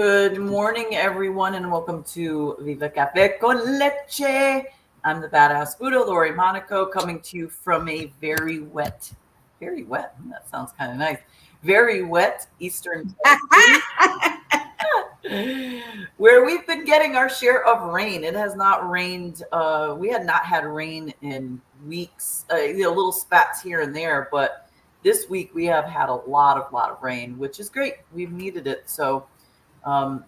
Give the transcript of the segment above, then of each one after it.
Good morning, everyone, and welcome to Viva Cafe con Leche. I'm the badass Buddha, Lori Monaco, coming to you from a very wet, that sounds kind of nice, very wet Eastern Tennessee, where we've been getting our share of rain. It has not rained. We had not had rain in weeks, little spats here and there, but this week we have had a lot of rain, which is great. We've needed it. So I'm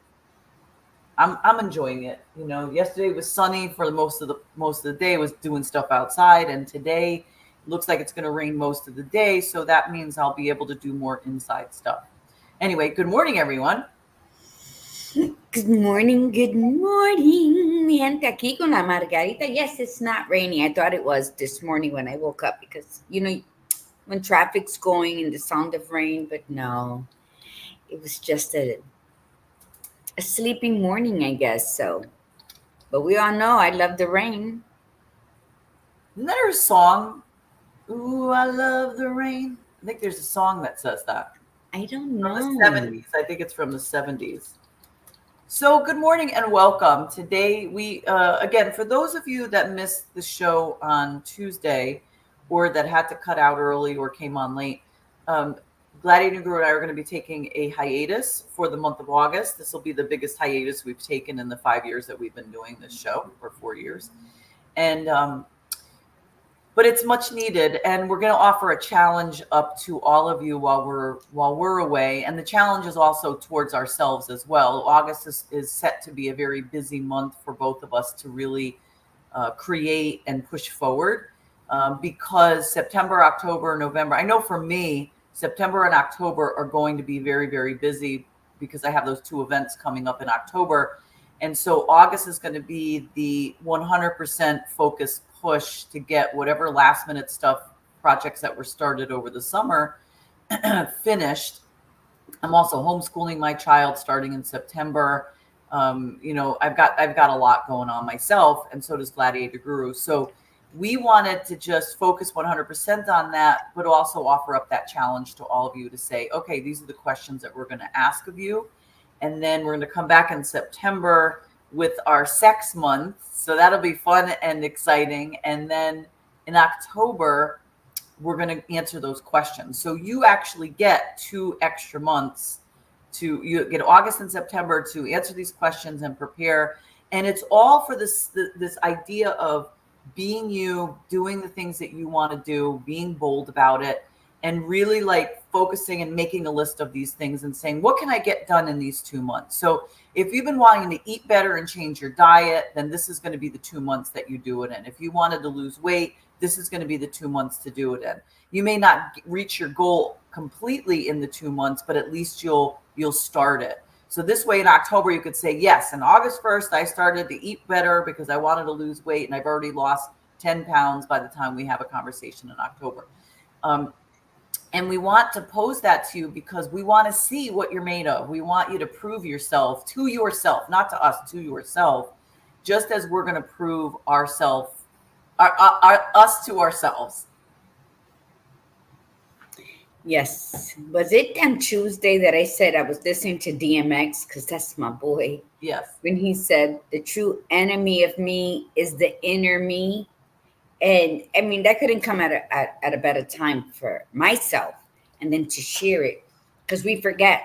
enjoying it. You know, yesterday was sunny for most of the day. Was doing stuff outside, and today looks like it's going to rain most of the day. So that means I'll be able to do more inside stuff. Anyway, good morning, everyone. Good morning, mi gente aquí con la Margarita. Yes, it's not rainy. I thought it was this morning when I woke up because, when traffic's going and the sound of rain, but no, it was just a sleeping morning, I guess. So, but we all know I love the rain. Isn't there a song? Ooh, I love the rain. I think there's a song that says that. I don't know. From the 70s. I think it's from the 70s. So good morning and welcome. Today we, again, for those of you that missed the show on Tuesday or that had to cut out early or came on late, Gladiator and Guru and I are going to be taking a hiatus for the month of August. This will be the biggest hiatus we've taken in the 5 years that we've been doing this show, or 4 years. And, but it's much needed, and we're going to offer a challenge up to all of you while we're away. And the challenge is also towards ourselves as well. August is set to be a very busy month for both of us to really create and push forward, because September, October, November, I know for me, September and October are going to be very, very busy because I have those two events coming up in October. And so August is going to be the 100% focus push to get whatever last minute stuff, projects that were started over the summer finished. I'm also homeschooling my child starting in September. I've got a lot going on myself, and so does Gladiator Guru. So we wanted to just focus 100% on that, but also offer up that challenge to all of you to say, okay, these are the questions that we're going to ask of you. And then we're going to come back in September with our sex month. So that'll be fun and exciting. And then in October, we're going to answer those questions. So you actually get 2 extra months you get August and September to answer these questions and prepare. And it's all for this idea of being you, doing the things that you want to do, being bold about it, and really like focusing and making a list of these things and saying, what can I get done in these 2 months? So if you've been wanting to eat better and change your diet, then this is going to be the 2 months that you do it in. If you wanted to lose weight, this is going to be the 2 months to do it in. You may not reach your goal completely in the 2 months, but at least you'll start it. So this way in October, you could say, yes, on August 1st, I started to eat better because I wanted to lose weight, and I've already lost 10 pounds by the time we have a conversation in October. And we want to pose that to you because we want to see what you're made of. We want you to prove yourself to yourself, not to us, to yourself, just as we're going to prove us to ourselves. Yes. Was it on Tuesday that I said I was listening to DMX? Because that's my boy. Yes. When he said, the true enemy of me is the inner me. And I mean, that couldn't come at a better time for myself. And then to share it. Because we forget.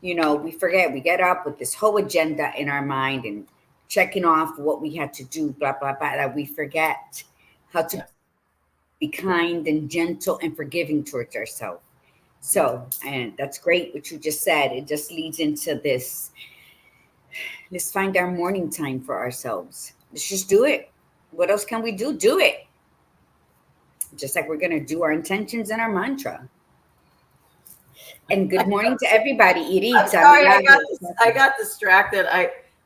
We get up with this whole agenda in our mind and checking off what we had to do, blah, blah, blah. That we forget how to be kind and gentle and forgiving towards ourselves. So, and that's great what you just said. It just leads into this. Let's find our morning time for ourselves. Let's just do it. What else can we do? Do it. Just like we're going to do our intentions and our mantra. And good morning to everybody. I'm sorry, I got distracted.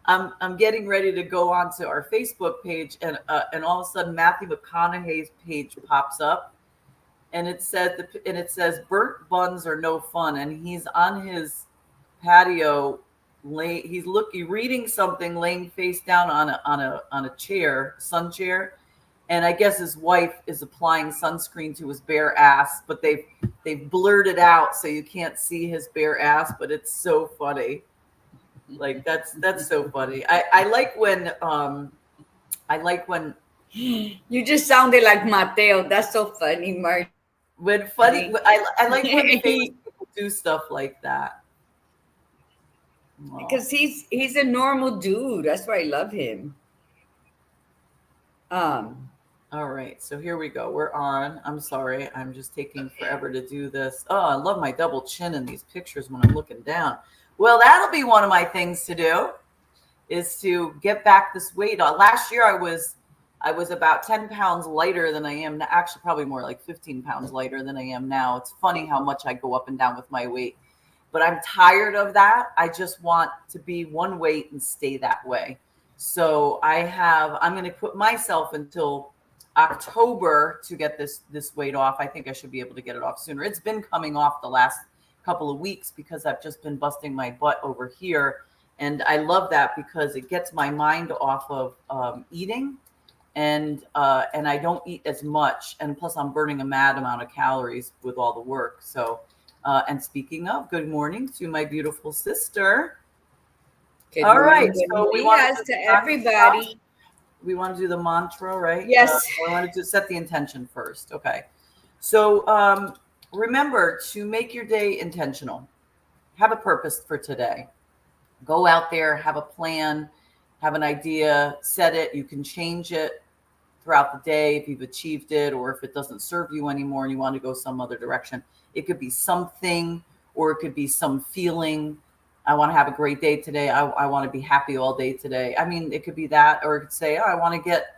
I'm getting ready to go onto our Facebook page, and all of a sudden Matthew McConaughey's page pops up, and it says burnt buns are no fun, and he's on his patio, he's reading something, laying face down on a chair, sun chair, and I guess his wife is applying sunscreen to his bare ass, but they've blurred it out so you can't see his bare ass, but it's so funny. Like that's so funny. I like when You just sounded like Mateo. That's so funny, Margie. I like when famous people do stuff like that. Oh. Because he's a normal dude. That's why I love him. Um, All right, so here we go. We're on. I'm sorry, I'm just taking forever to do this. Oh, I love my double chin in these pictures when I'm looking down. Well, that'll be one of my things to do, is to get back this weight. Last year I was about 10 pounds lighter than I am now. Actually, probably more like 15 pounds lighter than I am now. It's funny how much I go up and down with my weight, but I'm tired of that. I just want to be one weight and stay that way. So I'm going to put myself until October to get this weight off. I think I should be able to get it off sooner. It's been coming off the last couple of weeks because I've just been busting my butt over here. And I love that because it gets my mind off of eating, and I don't eat as much. And plus, I'm burning a mad amount of calories with all the work. So, and speaking of, good morning to my beautiful sister. good All morning, right, good so we morning, want guys, to everybody. We want to do the mantra, right? Yes. I wanted to set the intention first. Okay. So remember to make your day intentional. Have a purpose for today. Go out there, have a plan, have an idea, set it. You can change it throughout the day if you've achieved it, or if it doesn't serve you anymore and you want to go some other direction. It could be something, or it could be some feeling. I want to have a great day today. I want to be happy all day today. I mean, it could be that, or it could say, oh, I want to get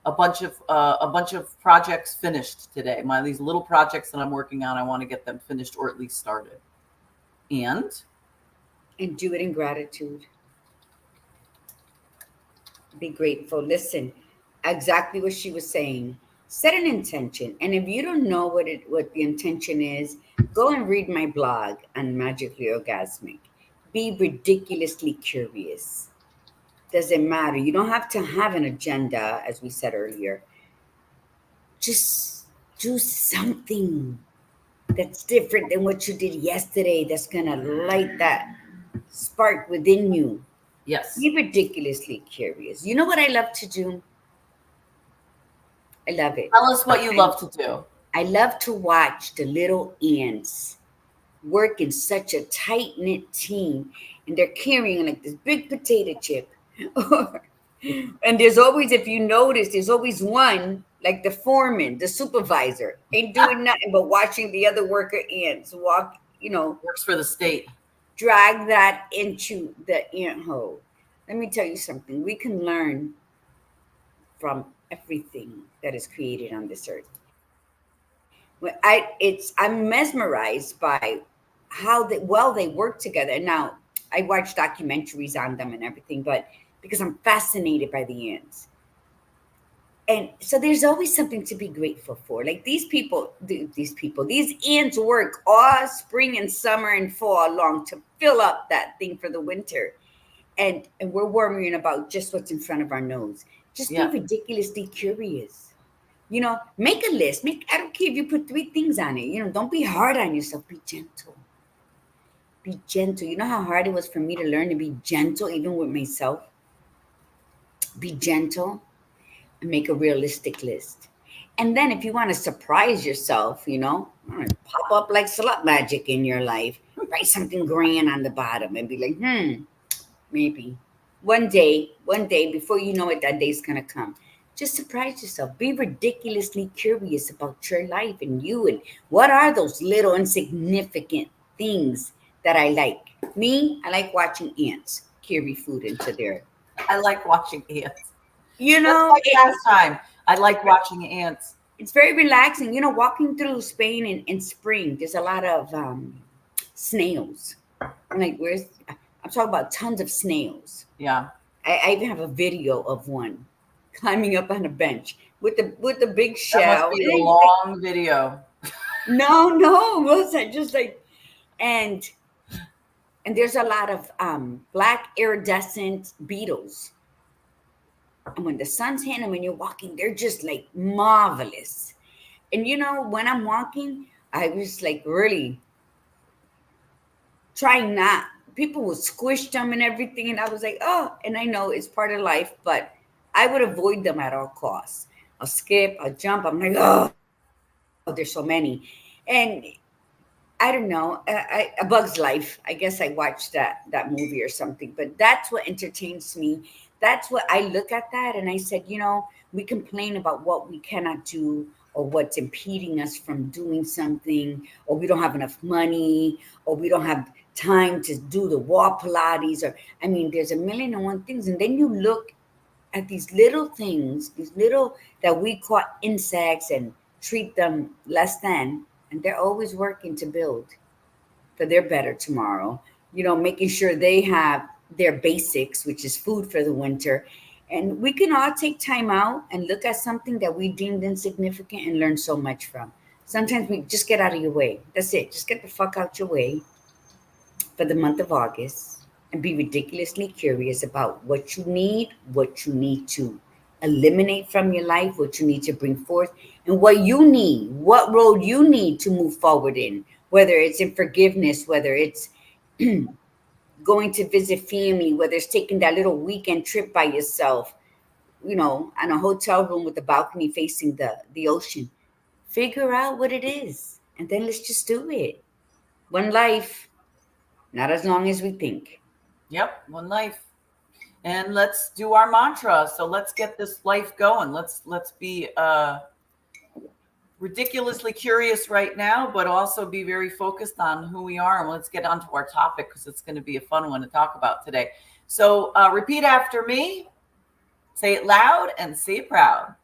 a bunch of projects finished today. These little projects that I'm working on, I want to get them finished or at least started. And do it in gratitude. Be grateful. Listen, exactly what she was saying. Set an intention, and if you don't know what the intention is, go and read my blog on Magically Orgasmic. Be ridiculously curious. Doesn't matter. You don't have to have an agenda, as we said earlier. Just do something that's different than what you did yesterday. That's gonna light that spark within you. yes, Be ridiculously curious. You know what I love to do? I love it. tell us what you love to do. I love to watch the little ants work in such a tight knit team, and they're carrying like this big potato chip. And there's always, if you notice, there's always one, like the foreman, the supervisor, ain't doing nothing but watching the other worker ants walk, Works for the state. drag that into the ant hole. Let me tell you something. We can learn from everything that is created on this earth. I'm mesmerized by how they work together. And now I watch documentaries on them and everything, but because I'm fascinated by the ants. And so there's always something to be grateful for. Like these ants work all spring and summer and fall long to fill up that thing for the winter. And we're worrying about just what's in front of our nose. Just be ridiculously curious. Make a list. I don't care if you put 3 things on it. Don't be hard on yourself. Be gentle. Be gentle. You know how hard it was for me to learn to be gentle, even with myself? Be gentle and make a realistic list. And then if you want to surprise yourself, pop up like slut magic in your life. Write something grand on the bottom and be like, maybe. One day, before you know it, that day's going to come. Just surprise yourself. Be ridiculously curious about your life and you, and what are those little insignificant things that I like. Me, I like watching ants carry food into their... I like watching ants. That's my pastime. I like watching ants. It's very relaxing. Walking through Spain in spring, there's a lot of snails. I'm like, I'm talking about tons of snails. Yeah. I even have a video of one climbing up on a bench with the big shell. That must be a long video. No, it wasn't. Just like, and there's a lot of black iridescent beetles. And when the sun's hitting, when you're walking, they're just like marvelous. And when I'm walking, I was like really trying not people would squish them and everything, and I was like, oh, and I know it's part of life, but I would avoid them at all costs. I'll skip, I'll jump. I'm like, oh, there's so many, and I don't know. A Bug's Life. I guess I watched that movie or something, but that's what entertains me. That's what I look at that, and I said, we complain about what we cannot do or what's impeding us from doing something, or we don't have enough money, or we don't have time to do the wall Pilates, or I mean, there's a million and one things, and then you look at these little things, these little that we call insects and treat them less than, and they're always working to build for their better tomorrow, making sure they have their basics, which is food for the winter. And we can all take time out and look at something that we deemed insignificant and learn so much from. Sometimes we just get out of your way. That's it. Just get the fuck out your way for the month of August and be ridiculously curious about what you need to eliminate from your life, what you need to bring forth, and what road you need to move forward in, whether it's in forgiveness, whether it's going to visit family, whether it's taking that little weekend trip by yourself, on a hotel room with a balcony facing the ocean. Figure out what it is, and then let's just do it. One life, not as long as we think. Yep, one life. And let's do our mantra. So let's get this life going. Let's be ridiculously curious right now, but also be very focused on who we are. And let's get onto our topic, because it's going to be a fun one to talk about today. So repeat after me. Say it loud and say it proud.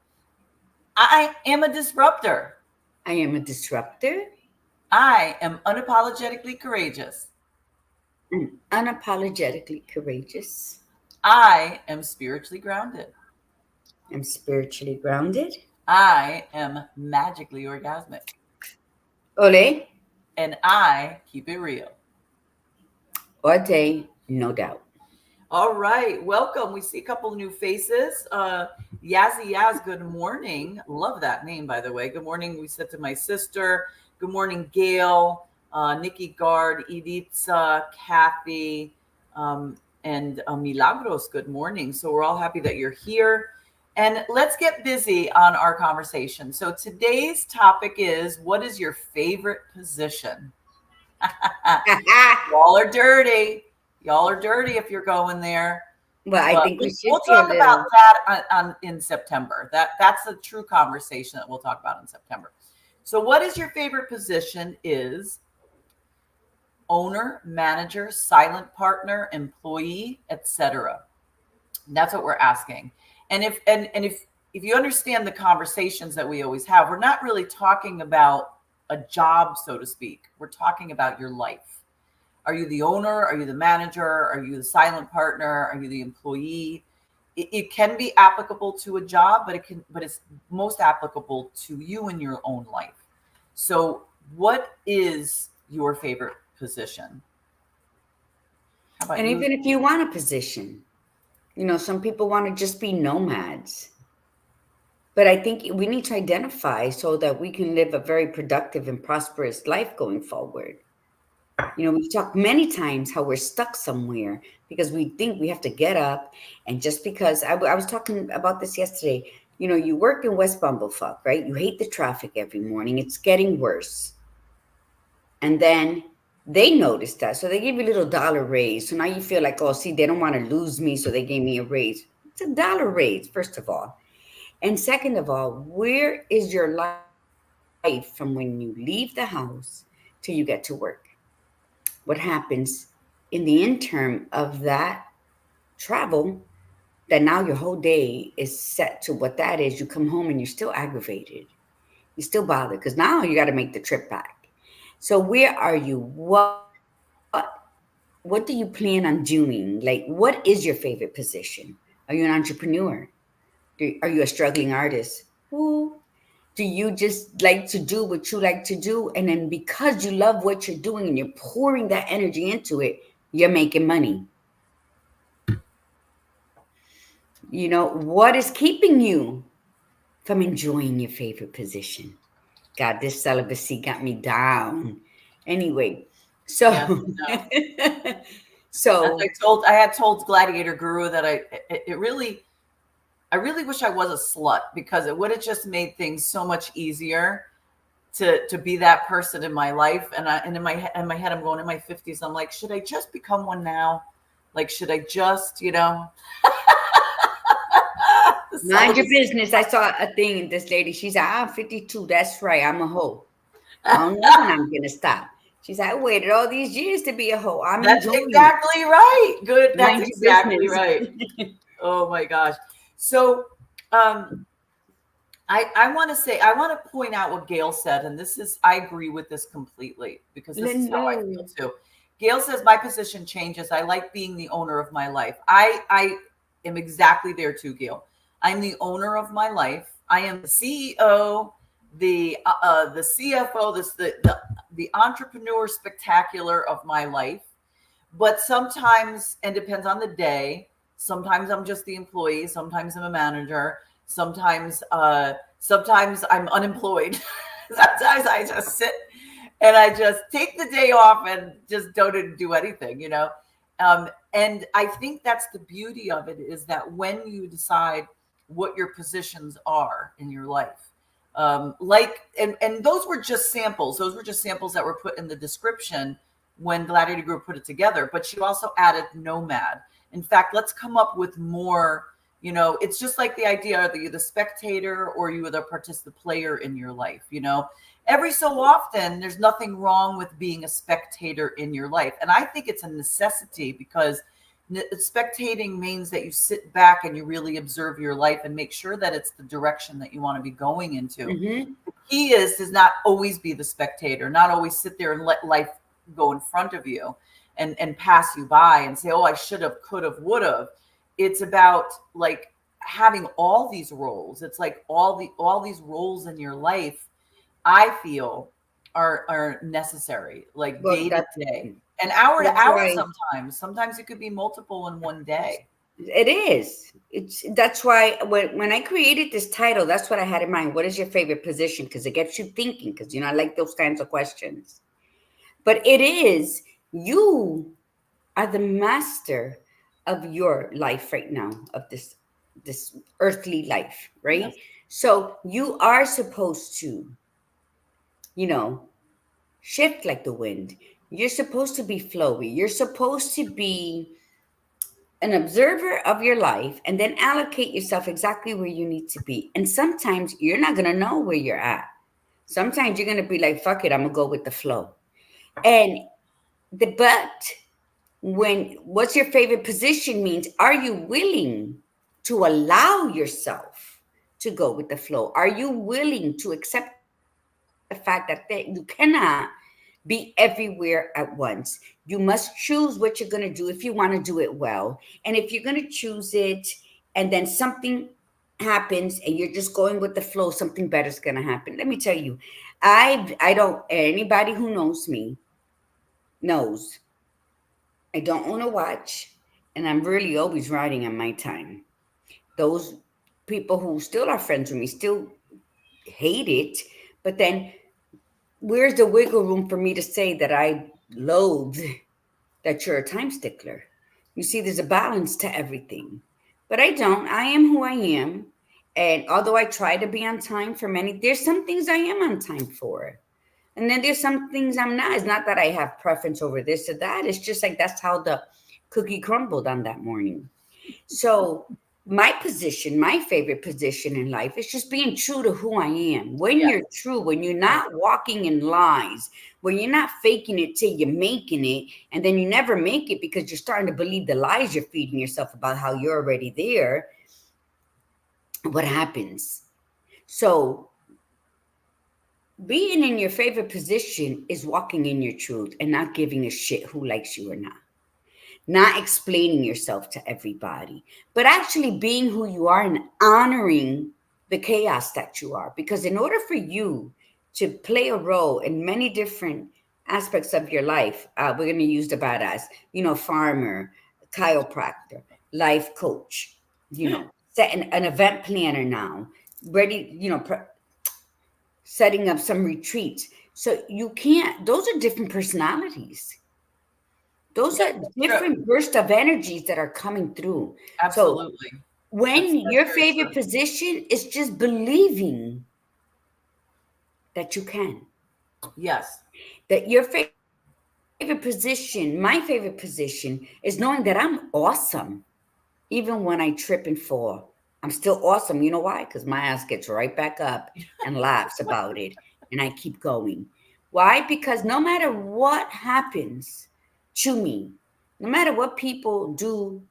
I am a disruptor. I am a disruptor. I am unapologetically courageous. I'm unapologetically courageous. I am spiritually grounded. I'm spiritually grounded. I am magically orgasmic. Ole. And I keep it real. All day, no doubt. All right. Welcome. We see a couple of new faces. Yazzie Yaz, good morning. Love that name, by the way. Good morning. We said to my sister. Good morning, Gail, Nikki Gard, Editza, Kathy, and Milagros. Good morning. So we're all happy that you're here. And let's get busy on our conversation. So today's topic is, what is your favorite position? Y'all are dirty. Y'all are dirty if you're going there. Well, I think we'll talk about that in September. That's a true conversation that we'll talk about in September. So what is your favorite position? Is owner, manager, silent partner, employee, etc. That's what we're asking. And if you understand the conversations that we always have, we're not really talking about a job, so to speak. We're talking about your life. Are you the owner? Are you the manager? Are you the silent partner? Are you the employee? It can be applicable to a job, but it's most applicable to you in your own life. So what is your favorite position? How about and you? even if you want a position, some people want to just be nomads. But I think we need to identify so that we can live a very productive and prosperous life going forward. We've talked many times how we're stuck somewhere because we think we have to get up. And just because I was talking about this yesterday, you work in West Bumblefuck, right? You hate the traffic every morning. It's getting worse. And then they noticed that. So they give you a little dollar raise. So now you feel like, oh, see, they don't want to lose me. So they gave me a raise. It's a dollar raise, first of all. And second of all, where is your life from when you leave the house till you get to work? What happens in the interim of that travel, that now your whole day is set to what that is. You come home and you're still aggravated. You're still bothered because now you got to make the trip back. So where are you? What do you plan on doing? Like, what is your favorite position? Are you an entrepreneur? Are you a struggling artist? Who? Do you just like to do what you like to do? And then because you love what you're doing and you're pouring that energy into it, you're making money. What is keeping you from enjoying your favorite position? God, this celibacy got me down. Anyway, so Yes, So I had told Gladiator Guru that I really wish I was a slut, because it would have just made things so much easier to be that person in my life. And in my head, I'm going, in my 50s, I'm like, should I just become one now? Like, should I just, mind your business. I saw a thing, this lady, she's like, I'm 52. That's right. I'm a hoe. I don't know when I'm gonna stop. She's like, I waited all these years to be a hoe. I'm That's enjoying exactly right. Good. it. That's Mind your exactly business. right. Oh my gosh. So, I want to say, I want to point out what Gail said, and I agree with this completely, because this is how I feel too. Gail says, my position changes. I like being the owner of my life. I am exactly there too, Gail. I'm the owner of my life. I am the CEO, the CFO, the entrepreneur spectacular of my life. But sometimes, and depends on the day, sometimes I'm just the employee, sometimes I'm a manager, sometimes I'm unemployed. Sometimes I just sit and I just take the day off and just don't do anything. And I think that's the beauty of it, is that when you decide what your positions are in your life, and those were just samples. Those were just samples that were put in the description when Gladiator Group put it together. But she also added nomad. In fact, let's come up with more. It's just like the idea that you're the spectator or you are the participant player in your life. Every so often, there's nothing wrong with being a spectator in your life. And I think it's a necessity, because spectating means that you sit back and you really observe your life and make sure that it's the direction that you want to be going into. Mm-hmm. The key is to not always be the spectator, not always sit there and let life go in front of you and pass you by and say, oh, I should have, could have, would have. It's about like having all these roles. It's like all these roles in your life, I feel, are necessary, like day to day, and hour to hour. Sometimes it could be multiple in one day. It is. That's why when I created this title, that's what I had in mind. What is your favorite position? Because it gets you thinking. Because I like those kinds of questions. But it is, you are the master of your life right now, of this earthly life, right? Yes. So you are supposed to, shift like the wind. You're supposed to be flowy. You're supposed to be an observer of your life, and then allocate yourself exactly where you need to be. And sometimes you're not going to know where you're at. Sometimes you're going to be like, fuck it, I'm going to go with the flow. And but when what's your favorite position means, are you willing to allow yourself to go with the flow? Are you willing to accept the fact that you cannot be everywhere at once? You must choose what you're going to do if you want to do it well. And if you're going to choose it and then something happens and you're just going with the flow, something better is going to happen. Let me tell you, I don't, anybody who knows me knows I don't own a watch, and I'm really always riding on my time. Those people who still are friends with me still hate it, but then where's the wiggle room for me to say that I loathe that you're a time stickler? You see, there's a balance to everything, but I don't. I am who I am. And although I try to be on time for many, there's some things I am on time for. And then there's some things I'm not. It's not that I have preference over this or that. It's just like that's how the cookie crumbled on that morning. So my position, my favorite position in life is just being true to who I am. When Yes. you're true, when you're not walking in lies, when you're not faking it till you're making it, and then you never make it because you're starting to believe the lies you're feeding yourself about how you're already there, what happens? So being in your favorite position is walking in your truth and not giving a shit who likes you or not explaining yourself to everybody, but actually being who you are and honoring the chaos that you are. Because in order for you to play a role in many different aspects of your life, we're going to use the badass, farmer, chiropractor, life coach, setting an event planner now, ready, setting up some retreats. So you can't, those are different personalities. Those Yes, are that's true. different bursts of energies that are coming through. So Absolutely. when That's your very true. favorite position is just believing that you can, Yes. that your favorite position, my favorite position, is knowing that I'm awesome. Even when I trip and fall, I'm still awesome. You know why? Because my ass gets right back up and laughs about it. And I keep going. Why? Because no matter what happens to me, no matter what people do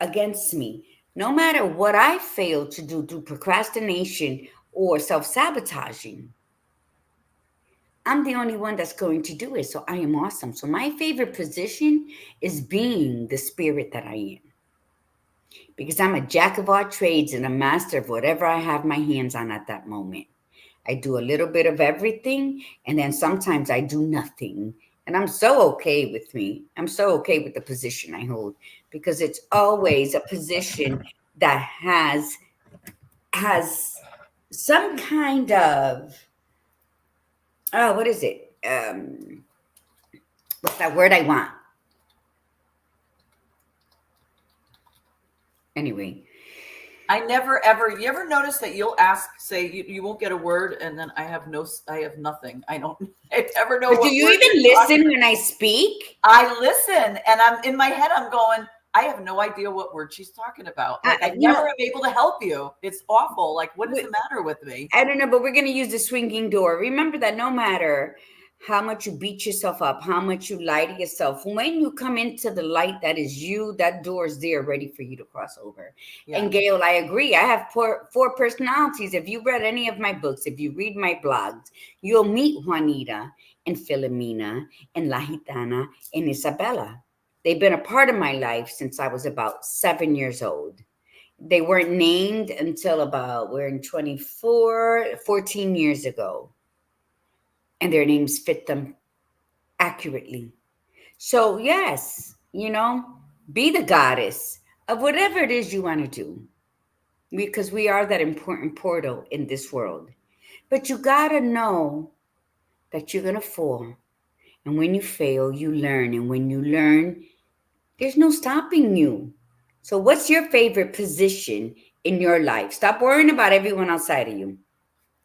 against me, no matter what I fail to do through procrastination or self sabotaging, I'm the only one that's going to do it. So I am awesome. So my favorite position is being the spirit that I am, because I'm a jack of all trades and a master of whatever I have my hands on at that moment. I do a little bit of everything, and then sometimes I do nothing. And I'm so okay with me. I'm so okay with the position I hold, because it's always a position that has some kind of, oh, what is it? What's that word I want? Anyway, I never ever. You ever notice that you'll ask, say, you won't get a word, and then I have nothing. I don't. I never know but do what you word even you're talking. listen when I speak? I listen, and I'm in my head. I'm going. I have no idea what word she's talking about. Like I You never know, am able to help you. It's awful. Like what is the matter with me? I don't know, but we're going to use the swinging door. Remember that no matter how much you beat yourself up, how much you lie to yourself, when you come into the light that is you, that door is there ready for you to cross over. Yeah. And Gail, I agree. I have four personalities. If you read any of my books, if you read my blogs, you'll meet Juanita and Filomena and La Gitana and Isabella. They've been a part of my life since I was about 7 years old. They weren't named until about, we're in 14 years ago. And their names fit them accurately. So, yes, be the goddess of whatever it is you want to do, because we are that important portal in this world. But you got to know that you're going to fall. And when you fail, you learn. And when you learn, there's no stopping you. So, what's your favorite position in your life? Stop worrying about everyone outside of you.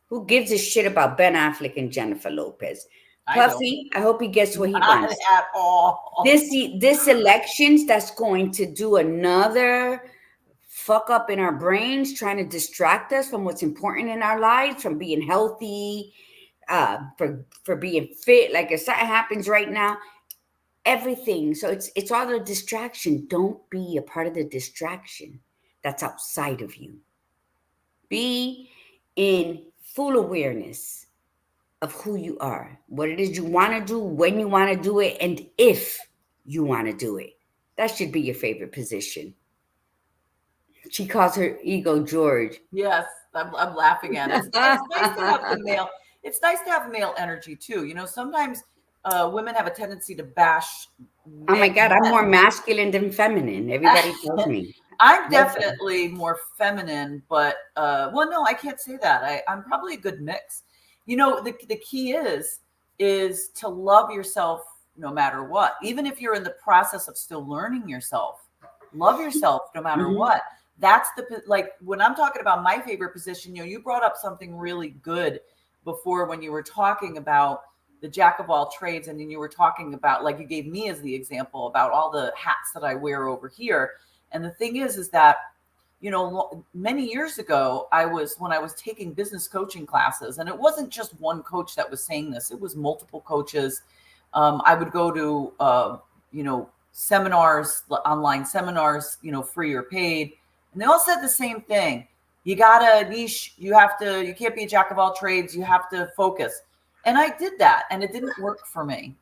Who gives a shit about Ben Affleck and Jennifer Lopez? I don't. Puffy, I hope he gets what he Not wants. at all. This elections that's going to do another fuck up in our brains, trying to distract us from what's important in our lives, from being healthy, for being fit. Like if something happens right now, everything. So it's all a distraction. Don't be a part of the distraction that's outside of you. Be in full awareness of who you are, what it is you want to do, when you want to do it, and if you want to do it. That should be your favorite position. She calls her ego George. Yes, I'm laughing at it. It's nice to have the male. It's nice to have male energy too. Sometimes women have a tendency to bash Oh my men. God, I'm more masculine than feminine. Everybody tells me. I'm Okay. definitely more feminine, but well, no, I can't say that. I'm probably a good mix. The key is to love yourself no matter what. Even if you're in the process of still learning yourself, love yourself no matter Mhm. what. That's like when I'm talking about my favorite position, you brought up something really good before when you were talking about the jack of all trades, and then you were talking about, like you gave me as the example about all the hats that I wear over here. And the thing is that, many years ago, when I was taking business coaching classes, and it wasn't just one coach that was saying this, it was multiple coaches. I would go to, seminars, online seminars, free or paid. And they all said the same thing. You got to niche. You can't be a jack of all trades. You have to focus. And I did that, and it didn't work for me.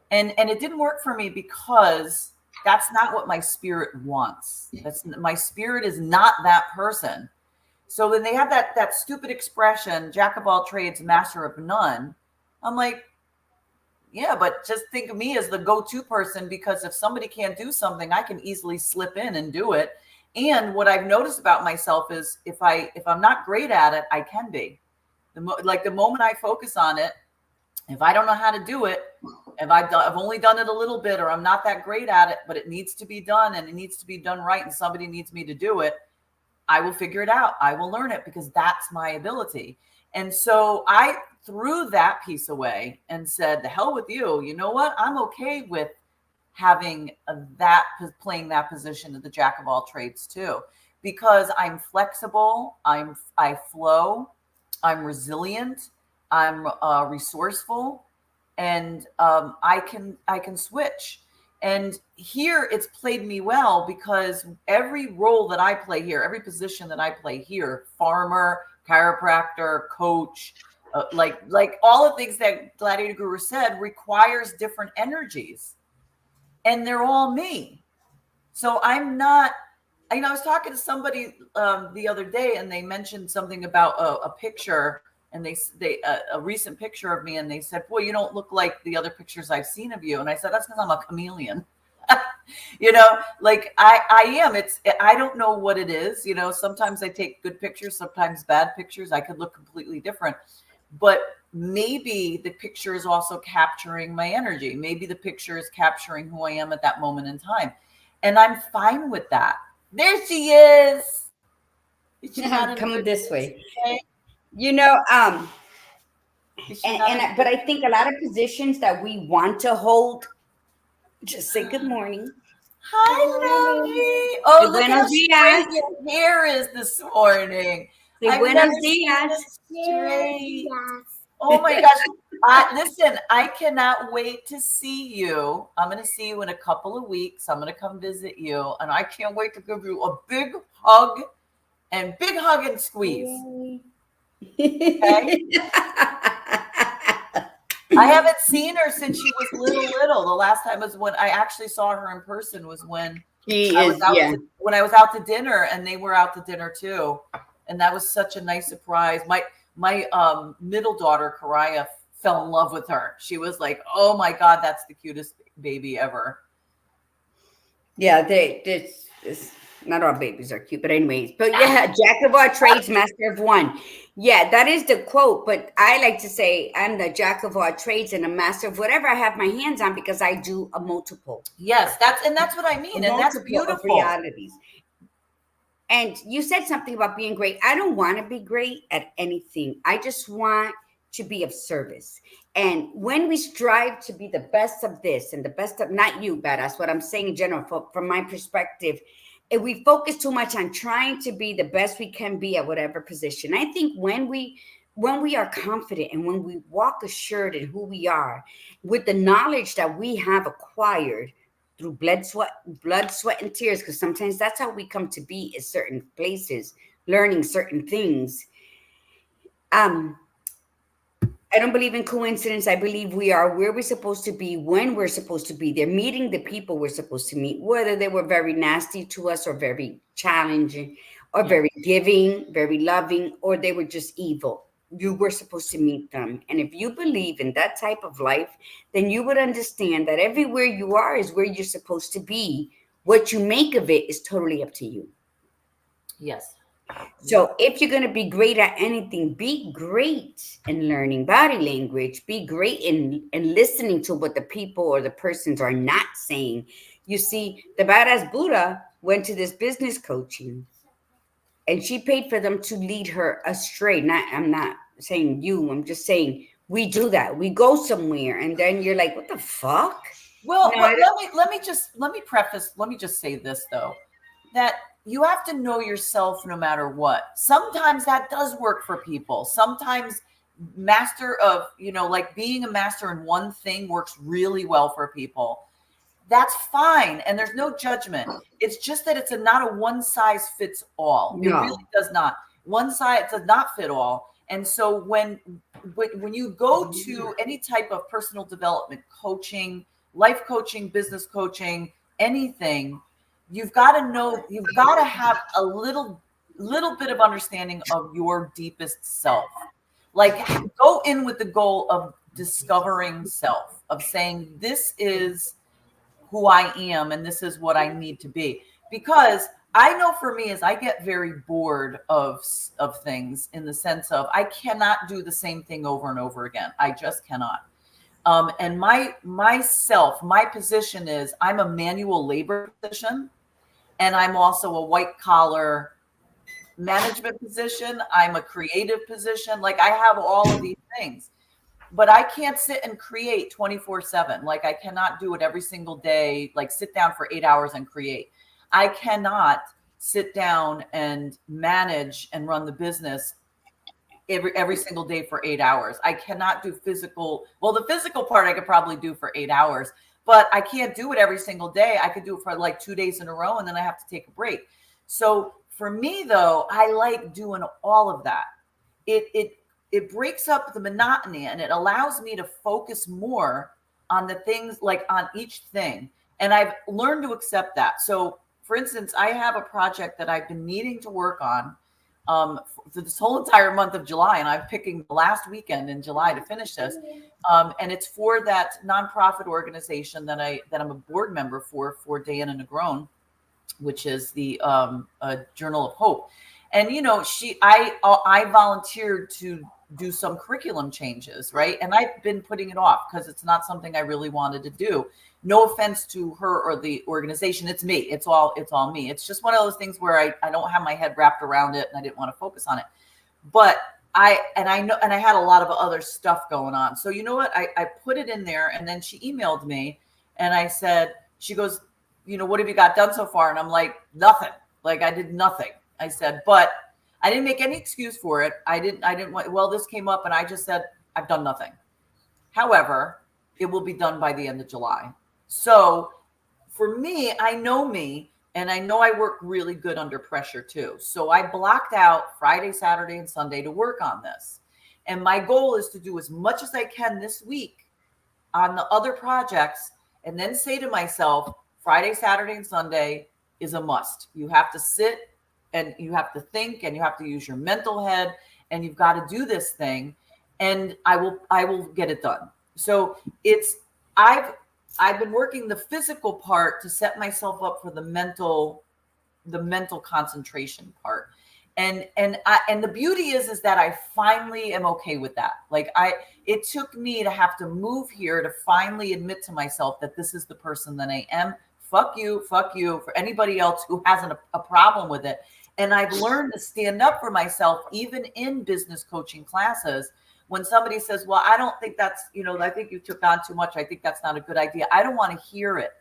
And it didn't work for me because that's not what my spirit wants. My spirit is not that person. So when they have that stupid expression, jack of all trades, master of none, I'm like, yeah, but just think of me as the go-to person, because if somebody can't do something, I can easily slip in and do it. And what I've noticed about myself is if I'm not great at it, I can be. The moment I focus on it, if I don't know how to do it, if I've only done it a little bit, or I'm not that great at it, but it needs to be done, and it needs to be done right, and somebody needs me to do it, I will figure it out. I will learn it because that's my ability. And so I threw that piece away and said, the hell with you. You know what? I'm okay with having playing that position of the jack of all trades too, because I'm flexible. I flow. I'm resilient. I'm resourceful, and I can switch. And here it's played me well, because every role that I play here, every position that I play here, farmer, chiropractor, coach, like all the things that Gladiator Guru said, requires different energies, and they're all me. So I'm not. I was talking to somebody the other day, and they mentioned something about a picture, and they a recent picture of me, and they said, "Boy, you don't look like the other pictures I've seen of you." And I said, "That's because I'm a chameleon." Like I am. I don't know what it is. Sometimes I take good pictures, sometimes bad pictures. I could look completely different, but maybe the picture is also capturing my energy. Maybe the picture is capturing who I am at that moment in time, and I'm fine with that. There she is. Is she not Come this way. today? But I think a lot of positions that we want to hold, just say good morning. Hi, lovely. Oh, look how straight your hair is this morning. Say buenos dias. Straight. Oh my gosh. Listen, I cannot wait to see you. I'm going to see you in a couple of weeks. I'm going to come visit you, and I can't wait to give you a big hug and squeeze. Okay? I haven't seen her since she was little. The last time was when I actually saw her in person, was when I was out to dinner, and they were out to dinner too. And that was such a nice surprise. My middle daughter, Karaya, fell in love with her. She was like, "Oh my God, that's the cutest baby ever." Yeah, not all babies are cute, but anyways. But yeah, jack of all trades, master of one. Yeah, that is the quote. But I like to say I'm the jack of all trades and a master of whatever I have my hands on, because I do a multiple. Yes, that's what I mean, and that's beautiful. Of realities. And you said something about being great. I don't want to be great at anything. I just want to be of service. And when we strive to be the best of this and the best of, not you, badass, what I'm saying in general, from my perspective, if we focus too much on trying to be the best we can be at whatever position, I think when we are confident and when we walk assured in who we are, with the knowledge that we have acquired through blood, sweat, and tears, because sometimes that's how we come to be at certain places, learning certain things. I don't believe in coincidence. I believe we are where we're supposed to be when we're supposed to be there, meeting the people we're supposed to meet, whether they were very nasty to us or very challenging or very giving, very loving, or they were just evil. You were supposed to meet them. And if you believe in that type of life, then you would understand that everywhere you are is where you're supposed to be. What you make of it is totally up to you. Yes. So if you're going to be great at anything, be great in learning body language, be great in listening to what the people or the persons are not saying. You see, the badass Buddha went to this business coaching, and she paid for them to lead her astray. I'm not saying you, I'm just saying we do that. We go somewhere, and then you're like, what the fuck? Well, let me just say this though, that you have to know yourself no matter what. Sometimes that does work for people. Sometimes master of, like being a master in one thing works really well for people. That's fine. And there's no judgment. It's just that it's not a one size fits all. No. It really does not. One size does not fit all. And so when you go to any type of personal development coaching, life coaching, business coaching, anything, you've got to have a little bit of understanding of your deepest self. Like, go in with the goal of discovering self, of saying, this is who I am and this is what I need to be. Because I know for me, is I get very bored of things, in the sense of I cannot do the same thing over and over again. I just cannot. And my position is I'm a manual labor position, and I'm also a white collar management position. I'm a creative position. Like, I have all of these things, but I can't sit and create 24/7. Like, I cannot do it every single day, like sit down for 8 hours and create. I cannot sit down and manage and run the business every single day for 8 hours. I cannot do physical. Well, the physical part I could probably do for 8 hours, but I can't do it every single day. I could do it for like 2 days in a row, and then I have to take a break. So for me, though, I like doing all of that. It breaks up the monotony, and it allows me to focus more on the things, like on each thing. And I've learned to accept that. So for instance, I have a project that I've been needing to work on for this whole entire month of July, and I'm picking the last weekend in July to finish this. And it's for that nonprofit organization that I'm a board member for Diana Negron, which is the Journal of Hope. And I volunteered to do some curriculum changes, right? And I've been putting it off because it's not something I really wanted to do. No offense to her or the organization. It's me. It's all me. It's just one of those things where I don't have my head wrapped around it, and I didn't want to focus on it. But I know, and I had a lot of other stuff going on. So you know what? I put it in there, and then she emailed me, and I said, she goes, what have you got done so far? And I'm like, nothing. Like, I did nothing. I said, but I didn't make any excuse for it. I didn't want, well, this came up, and I just said, I've done nothing. However, it will be done by the end of July. So for me, I know me, and I know I work really good under pressure too. So I blocked out Friday, Saturday, and Sunday to work on this. And my goal is to do as much as I can this week on the other projects, and then say to myself, Friday, Saturday, and Sunday is a must. You have to sit, and you have to think, and you have to use your mental head, and you've got to do this thing, and I will get it done. So I've been working the physical part to set myself up for the mental concentration part. And the beauty is that I finally am okay with that. Like, it took me to have to move here to finally admit to myself that this is the person that I am. Fuck you for anybody else who hasn't a problem with it. And I've learned to stand up for myself, even in business coaching classes. When somebody says, well, I don't think that's, I think you took on too much. I think that's not a good idea. I don't want to hear it.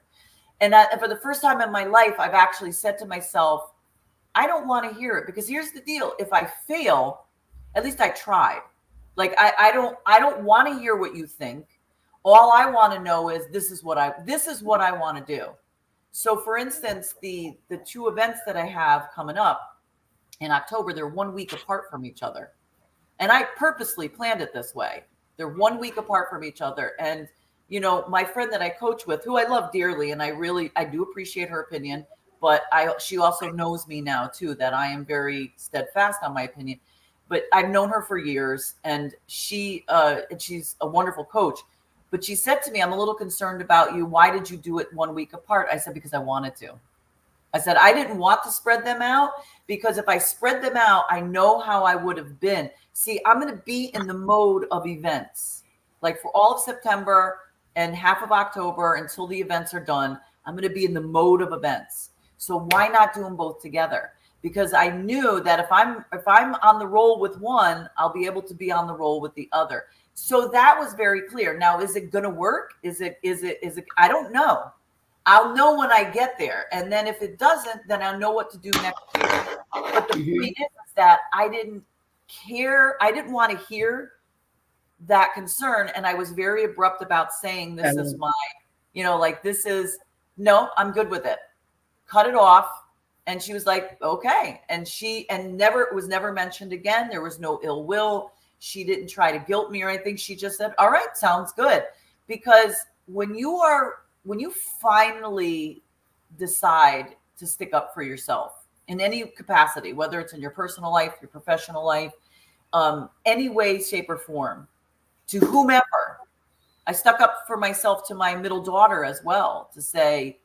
And for the first time in my life, I've actually said to myself, I don't want to hear it, because here's the deal. If I fail, at least I tried. Like, I don't want to hear what you think. All I want to know is this is what I want to do. So for instance, the two events that I have coming up in October, they're 1 week apart from each other. And I purposely planned it this way. They're 1 week apart from each other. And, my friend that I coach with, who I love dearly, and I do appreciate her opinion, but she also knows me now too, that I am very steadfast on my opinion. But I've known her for years, and she's a wonderful coach. But she said to me, I'm a little concerned about you. Why did you do it 1 week apart? I said, because I wanted to. I said, I didn't want to spread them out, because if I spread them out, I know how I would have been. See, I'm going to be in the mode of events. Like, for all of September and half of October until the events are done, I'm going to be in the mode of events. So why not do them both together? Because I knew that if I'm on the roll with one, I'll be able to be on the roll with the other. So that was very clear. Now, is it going to work? Is it? I don't know. I'll know when I get there. And then if it doesn't, then I'll know what to do next year. But the point is that I didn't care. I didn't want to hear that concern. And I was very abrupt about saying, this is my, no, I'm good with it. Cut it off. And she was like, okay. And it was never mentioned again. There was no ill will. She didn't try to guilt me or anything. She just said, all right, sounds good. Because when you finally decide to stick up for yourself in any capacity, whether it's in your personal life, your professional life, any way, shape, or form, to whomever. I stuck up for myself to my middle daughter as well, to say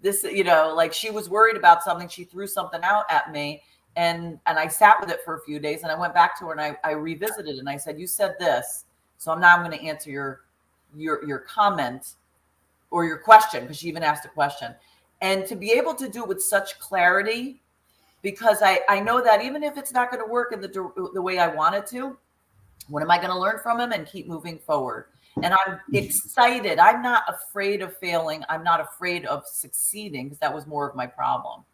this, like, she was worried about something. She threw something out at me, and I sat with it for a few days, and I went back to her and I revisited it, and I said, you said this, so I'm going to answer your comment or your question, because she even asked a question, and to be able to do it with such clarity, because I know that even if it's not going to work in the way I want it to, what am I going to learn from him and keep moving forward? And I'm excited. I'm not afraid of failing. I'm not afraid of succeeding, because that was more of my problem,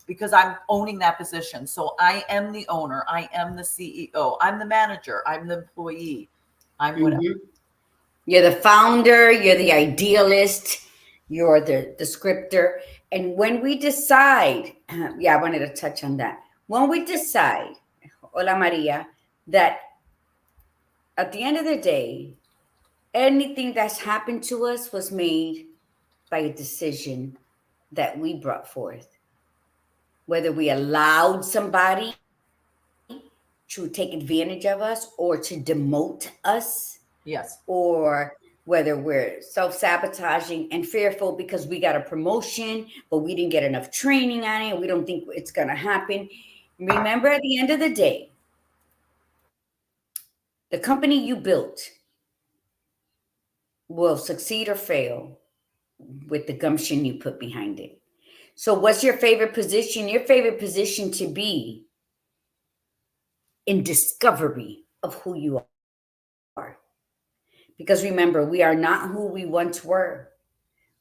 because I'm owning that position. So I am the owner. I am the CEO. I'm the manager. I'm the employee. I'm whatever. Mhm. You're the founder, you're the idealist, you're the scripter. And when we decide, yeah, I wanted to touch on that. When we decide, hola Maria, that at the end of the day, anything that's happened to us was made by a decision that we brought forth. Whether we allowed somebody to take advantage of us or to demote us, Yes. or whether we're self sabotaging and fearful because we got a promotion, but we didn't get enough training on it. We don't think it's going to happen. Remember, at the end of the day, the company you built will succeed or fail with the gumption you put behind it. So, what's your favorite position? Your favorite position to be in discovery of who you are. Because remember, we are not who we once were.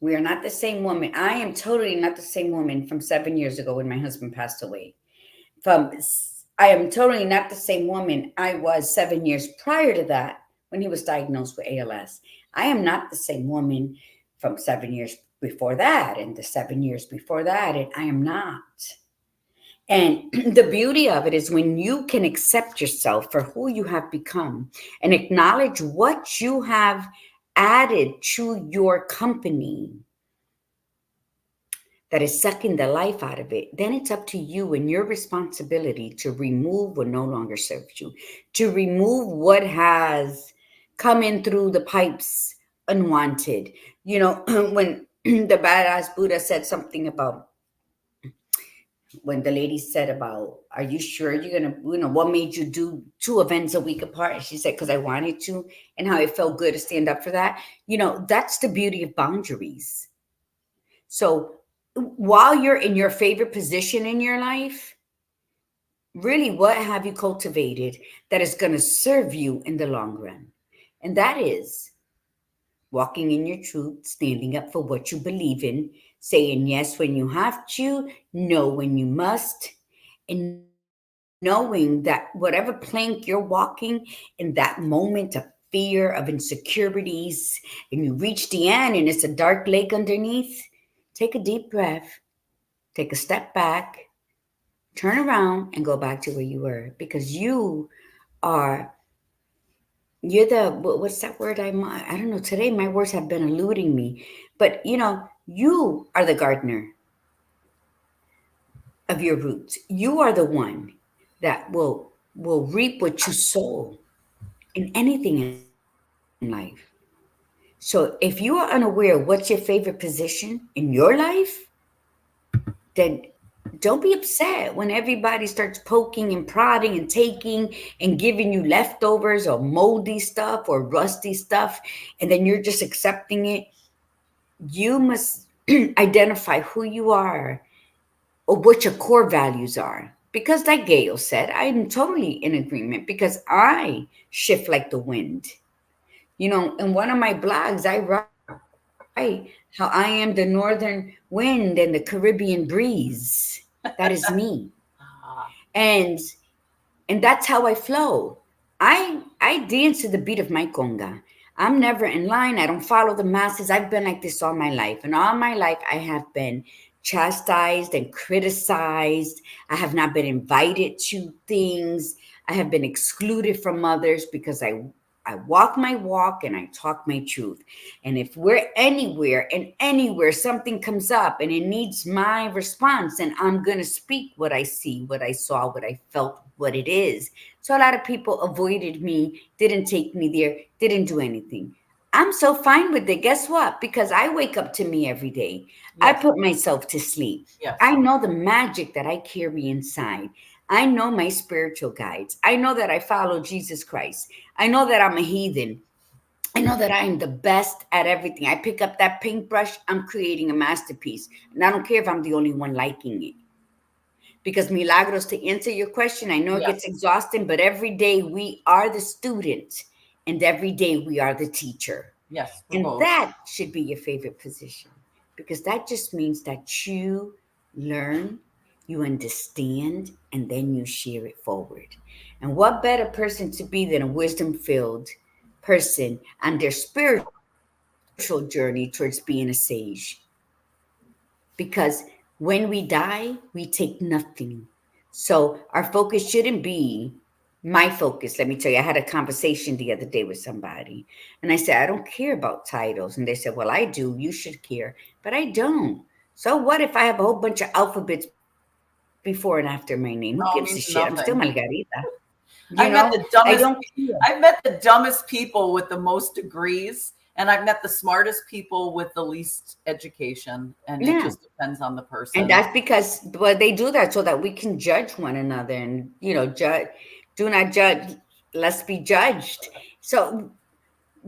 We are not the same woman. I am totally not the same woman from 7 years ago when my husband passed away. From I am totally not the same woman I was 7 years prior to that when he was diagnosed with ALS. I am not the same woman from 7 years before that and the 7 years before that, and I am not. And the beauty of it is when you can accept yourself for who you have become and acknowledge what you have added to your company that is sucking the life out of it, then it's up to you and your responsibility to remove what no longer serves you, to remove what has come in through the pipes unwanted. You know, when the badass Buddha said something about, when the lady said about, are you sure you're gonna, what made you do 2 events a week apart? She said, because I wanted to, and how it felt good to stand up for that. That's the beauty of boundaries. So while you're in your favorite position in your life, really, what have you cultivated that is going to serve you in the long run? And that is walking in your truth, standing up for what you believe in, saying yes when you have to, no when you must, and knowing that whatever plank you're walking in that moment of fear, of insecurities, and you reach the end and it's a dark lake underneath, take a deep breath, take a step back, turn around, and go back to where you were, because are you're the what's that word? I don't know. Today my words have been eluding me, but you are the gardener of your roots. You are the one that will reap what you sow in anything in life. So if you are unaware what's your favorite position in your life, then don't be upset when everybody starts poking and prodding and taking and giving you leftovers or moldy stuff or rusty stuff, and then you're just accepting it. You must identify who you are or what your core values are. Because, like Gail said, I'm totally in agreement because I shift like the wind. In one of my blogs, I write how I am the northern wind and the Caribbean breeze. That is me. And that's how I flow. I dance to the beat of my conga. I'm never in line. I don't follow the masses. I've been like this all my life. And all my life I have been chastised and criticized. I have not been invited to things. I have been excluded from others because I walk my walk and I talk my truth. And if we're anywhere and anywhere something comes up and it needs my response, then I'm going to speak what I see, what I saw, what I felt, what it is. So a lot of people avoided me, didn't take me there, didn't do anything. I'm so fine with it. Guess what? Because I wake up to me every day. I Yes. put myself to sleep. Yes. I know the magic that I carry inside. I know my spiritual guides. I know that I follow Jesus Christ. I know that I'm a heathen. I know that I am the best at everything. I pick up that paintbrush, I'm creating a masterpiece. And I don't care if I'm the only one liking it. Because Milagros, to answer your question, I know it gets Yes. exhausting, but every day we are the student and every day we are the teacher. Yes, we're And both. that should be your favorite position because that just means that you learn, you understand, and then you share it forward. And what better person to be than a wisdom filled person on their spiritual journey towards being a sage? Because when we die, we take nothing. So our focus shouldn't be my focus. Let me tell you, I had a conversation the other day with somebody, and I said, I don't care about titles. And they said, well, I do. You should care. But I don't. So what if I have a whole bunch of alphabets before and after my name? Who gives a shit? I'm still No, it means Margarita. nothing. I I met the don't dumbest care. I've met the dumbest people with the most degrees, and I've met the smartest people with the least education, and it Yeah. just depends on the And person. that's because, well, they do that so that we can judge one another and, judge, do not judge, let's be judged. So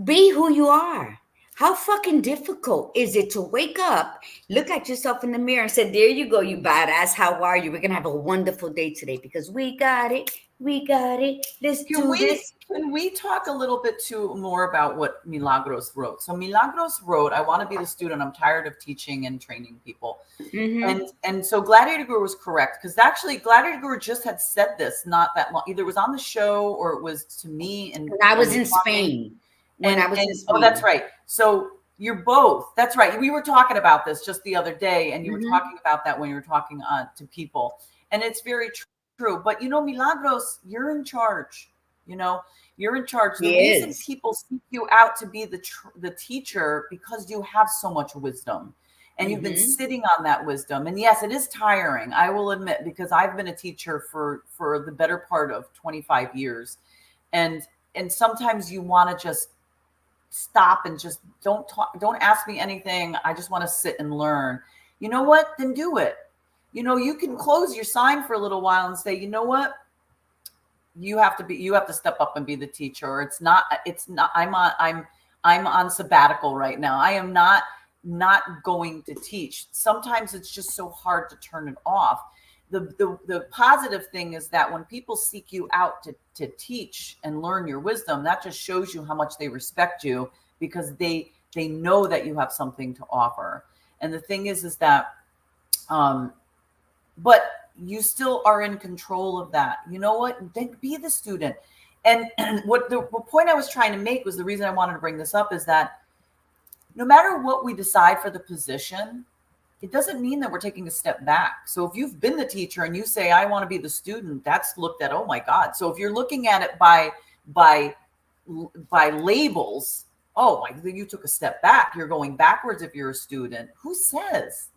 be who you are. How fucking difficult is it to wake up, look at yourself in the mirror and say, there you go, you badass. How are you? We're going to have a wonderful day today because we got it. We got it. Let's Can do we this. can we talk a little bit too more about what Milagros wrote? So Milagros wrote, "I want to be the student. I'm tired of teaching and training people." Mm-hmm. And so Gladiator Guru was correct because actually Gladiator Guru just had said this not that long. Either it was on the show or it was to me and When I and was in talking. Spain. When I was in Oh, that's Spain. right. So you're both. That's right. We were talking about this just the other day, and you were Mm-hmm. talking about that when you were talking to people, and it's very true. But Milagros, you're in charge. You know, you're in charge. The He reason is. people seek you out to be the teacher because you have so much wisdom, and you've been Mm-hmm. sitting on that wisdom. And yes, it is tiring. I will admit because I've been a teacher for the better part of 25 years, and sometimes you want to just stop and just don't talk, don't ask me anything. I just want to sit and learn. You know what? Then do it. You can close your sign for a little while and say, you know what? You have to step up and be the teacher. Or it's not I'm on sabbatical right now. I am not going to teach. Sometimes it's just so hard to turn it off. The positive thing is that when people seek you out to teach and learn your wisdom, that just shows you how much they respect you because they know that you have something to offer. And the thing is that um but you still are in control of that. You know what? Then be the student. And what the point I was trying to make was the reason I wanted to bring this up is that no matter what we decide for the position, it doesn't mean that we're taking a step back. So if you've been the teacher and you say, I want to be the student, that's looked at, oh my God. So if you're looking at it by labels, oh, you took a step back. You're going backwards if you're a student. Who says?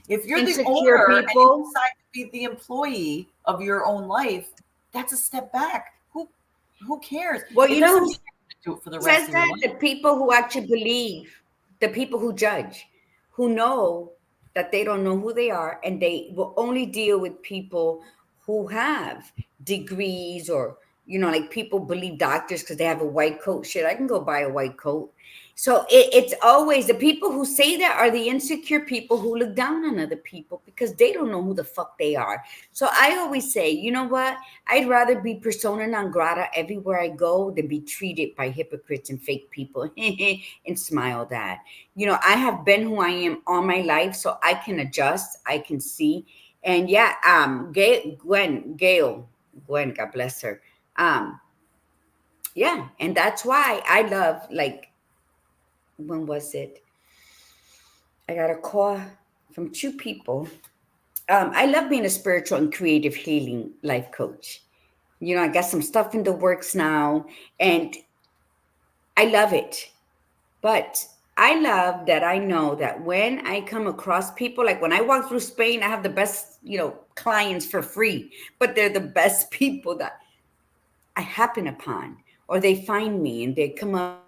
If you're the Insecure owner and you people. decide to be the employee of your own life, that's a step back. Who cares? Well, It you know doesn't who mean you're going to do it for the rest says of your that? life. The people who actually believe, the people who judge, who know that they don't know who they are, and they will only deal with people who have degrees or, like people believe doctors because they have a white coat. Shit, I can go buy a white coat. So it's always the people who say that are the insecure people who look down on other people because they don't know who the fuck they are. So I always say, you know what? I'd rather be persona non grata everywhere I go than be treated by hypocrites and fake people and smile at. I have been who I am all my life, so I can adjust, I can see. And yeah, Gwen, God bless her. Um, yeah, and that's why I love, like, when was it? I got a call from two people. I love being a spiritual and creative healing life coach. I got some stuff in the works now, and I love it. But I love that I know that when I come across people, like when I walk through Spain, I have the best, clients for free, but they're the best people that I happen upon, or they find me and they come up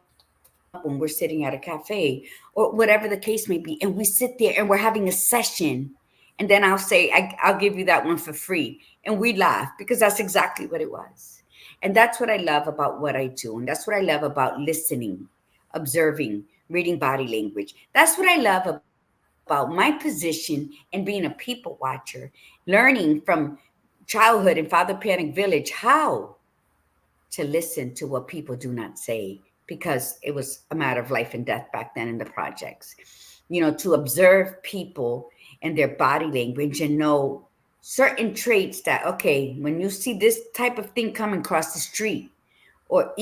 when we're sitting at a cafe or whatever the case may be. And we sit there and we're having a session. And then I'll say, I'll give you that one for free. And we laugh because that's exactly what it was. And that's what I love about what I do. And that's what I love about listening. observing, reading body language. That's what I love about my position and being a people watcher, learning from childhood and Father Panic Village how to listen to what people do not say, because it was a matter of life and death back then in the projects. To observe people and their body language and know certain traits that, okay, when you see this type of thing coming across the street, or,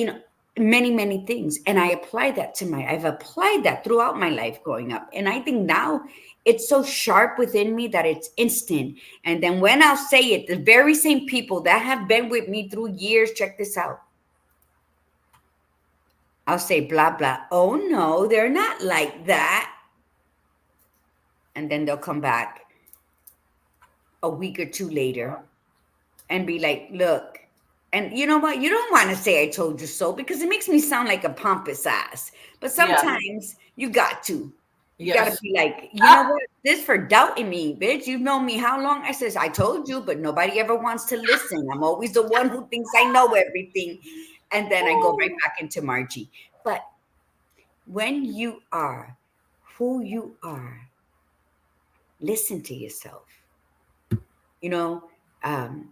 many, many things. And I've applied that throughout my life growing up. And I think now it's so sharp within me that it's instant. And then when I'll say it, the very same people that have been with me through years, check this out. I'll say blah, blah. Oh, no, they're not like that. And then they'll come back a week or two later and be like, look, and you know what? You don't want to say I told you so, because it makes me sound like a pompous ass. But Yeah. sometimes you got to. You got to Yes. be like, you know what? This for doubting me, bitch. You've known me how long? I says, I told you, but nobody ever wants to listen. I'm always the one who thinks I know everything. And then I go right back into Margie. But when you are who you are, listen to yourself. You know,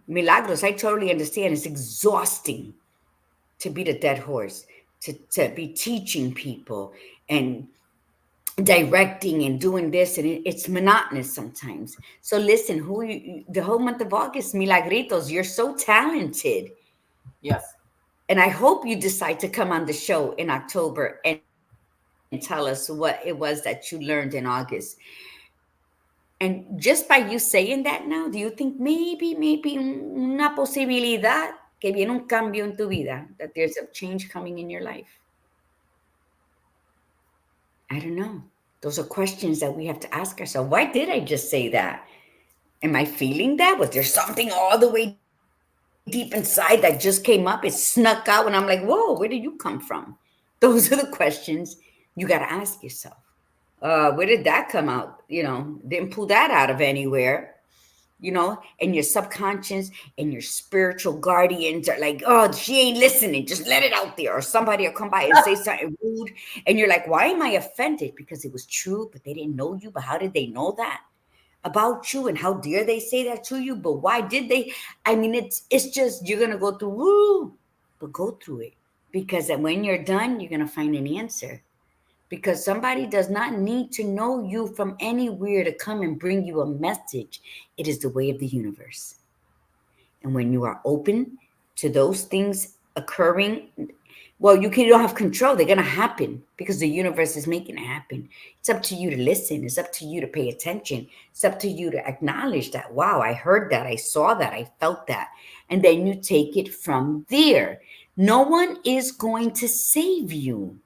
Milagros, I totally understand. It's exhausting to beat a dead horse, to be teaching people and directing and doing this, and it's monotonous sometimes. So listen, the whole month of August, Milagritos, you're so talented. Yes. And I hope you decide to come on the show in October and tell us what it was that you learned in August. And just by you saying that now, do you think maybe una posibilidad que viene un cambio en tu vida, that there's a change coming in your life? I don't know. Those are questions that we have to ask ourselves. Why did I just say that? Am I feeling that? Was there something all the way deep inside that just came up? It snuck out, and I'm like, whoa, where did you come from? Those are the questions you got to ask yourself. Where did that come out? Didn't pull that out of anywhere. And your subconscious and your spiritual guardians are like, oh, she ain't listening, just let it out there. Or somebody will come by and say something rude, and you're like, why am I offended? Because it was true, but they didn't know you. But how did they know that about you? And how dare they say that to you? But why did they? I mean, it's just, you're gonna go through, woo, but go through it, because when you're done, you're gonna find an answer. Because somebody does not need to know you from anywhere to come and bring you a message. It is the way of the universe. And when you are open to those things occurring, well, you don't have control. They're going to happen because the universe is making it happen. It's up to you to listen. It's up to you to pay attention. It's up to you to acknowledge that, wow, I heard that, I saw that, I felt that. And then you take it from there. No one is going to save you.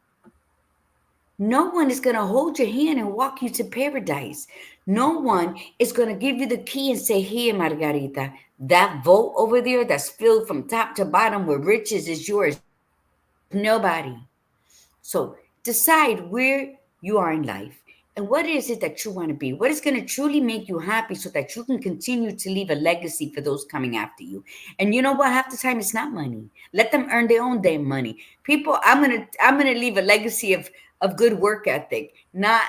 No one is going to hold your hand and walk you to paradise. No one is going to give you the key and say, here, Margarita, that vault over there that's filled from top to bottom with riches is yours. Nobody. So decide where you are in life and what is it that you want to be. What is going to truly make you happy so that you can continue to leave a legacy for those coming after you. And you know what? Half the time it's not money. Let them earn their own damn money. People, I'm gonna leave a legacy of good work ethic, not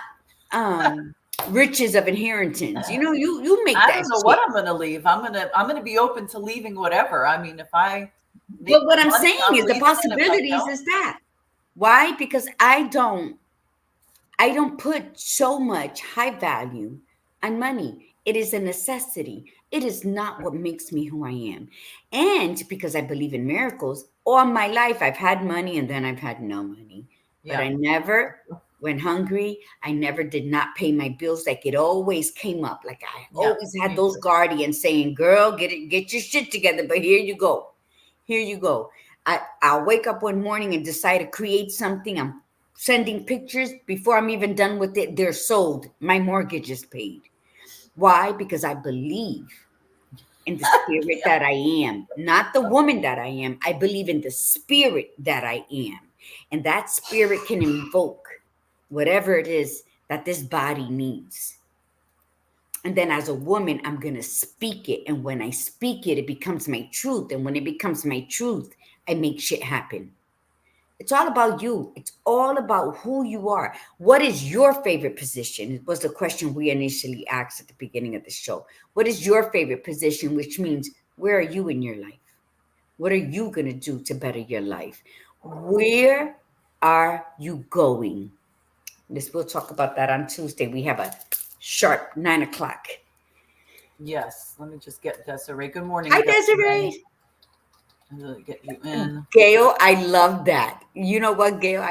riches of inheritance. You make I that don't know shit. what I'm gonna leave. I'm gonna be open to leaving whatever. I mean, if I make But what I'm money, saying I'm is the leaving it. If I possibilities don't, is that. Why? Because I don't put so much high value on money. It is a necessity. It is not what makes me who I am. And because I believe in miracles, all my life I've had money and then I've had no money. But yeah, I never went hungry. I never did not pay my bills. Like, it always came up. Like, I yeah, always had me those too. guardians saying, girl, get your shit together. But here you go. Here you go. I'll wake up one morning and decide to create something. I'm sending pictures before I'm even done with it. They're sold. My mortgage is paid. Why? Because I believe in the spirit that I am, not the woman that I am. I believe in the spirit that I am. And that spirit can invoke whatever it is that this body needs. And then as a woman, I'm going to speak it. And when I speak it, it becomes my truth. And when it becomes my truth, I make shit happen. It's all about you. It's all about who you are. What is your favorite position? It was the question we initially asked at the beginning of the show. What is your favorite position? Which means, where are you in your life? What are you going to do to better your life? Where are you going? We'll talk about that on Tuesday. We have a sharp 9 o'clock. Yes. Let me just get Desiree. Good morning, Hi, Desiree. Desiree. Really get you in. Gail, I love that. You know what, Gail?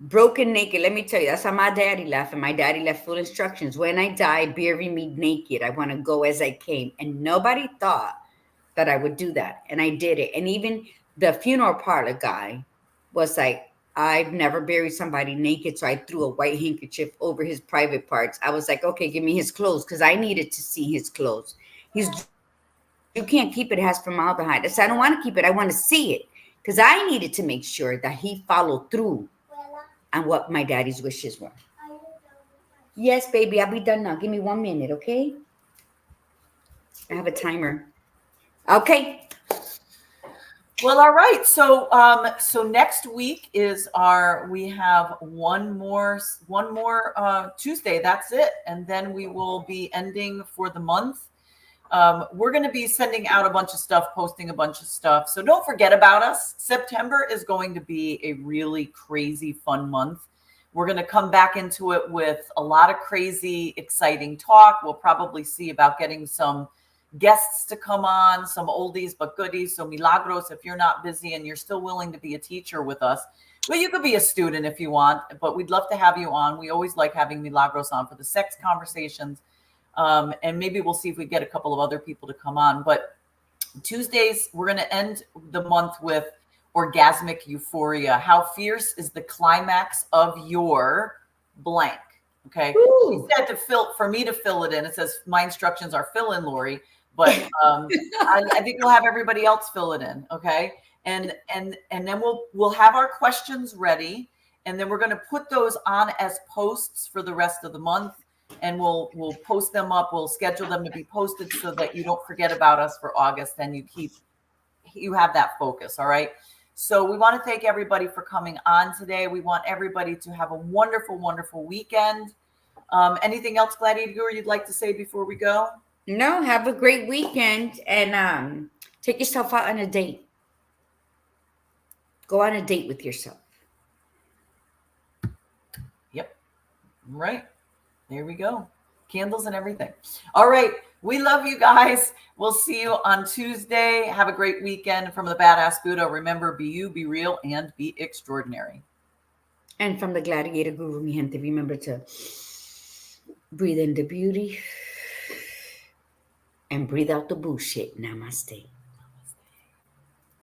Broken naked. Let me tell you, that's how my daddy left. And my daddy left full instructions. When I die, bury me naked. I want to go as I came. And nobody thought that I would do that. And I did it. And even the funeral parlor guy was like, I've never buried somebody naked. So I threw a white handkerchief over his private parts. I was like, okay, give me his clothes, because I needed to see his clothes. You can't keep it. It has formaldehyde. I said, I don't want to keep it. I want to see it, because I needed to make sure that he followed through on what my daddy's wishes were. Yes, baby, I'll be done now. Give me 1 minute, okay? I have a timer. Okay. Well, all right. So next week is we have one more Tuesday. That's it. And then we will be ending for the month. We're going to be sending out a bunch of stuff, posting a bunch of stuff. So don't forget about us. September is going to be a really crazy, fun month. We're going to come back into it with a lot of crazy, exciting talk. We'll probably see about getting some guests to come on, some oldies but goodies. So Milagros, if you're not busy and you're still willing to be a teacher with us, well, you could be a student if you want, but we'd love to have you on. We always like having Milagros on for the sex conversations. And maybe we'll see if we get a couple of other people to come on. But Tuesdays, we're going to end the month with orgasmic euphoria. How fierce is the climax of your blank? Okay. Ooh. She said for me to fill it in. It says my instructions are fill in, Lori, but I think we'll have everybody else fill it in. Okay. And then we'll have our questions ready, and then we're going to put those on as posts for the rest of the month. And we'll post them up. We'll schedule them to be posted so that you don't forget about us for August, and you have that focus. All right. So we want to thank everybody for coming on today. We want everybody to have a wonderful, wonderful weekend. Anything else, Gladiator, you'd like to say before we go? No, have a great weekend, and take yourself out on a date. Go on a date with yourself. Yep. Right. There we go. Candles and everything. All right. We love you guys. We'll see you on Tuesday. Have a great weekend from the Badass Buddha. Remember, be you, be real, and be extraordinary. And from the Gladiator Guru, mi gente, remember to breathe in the beauty and breathe out the bullshit. Namaste.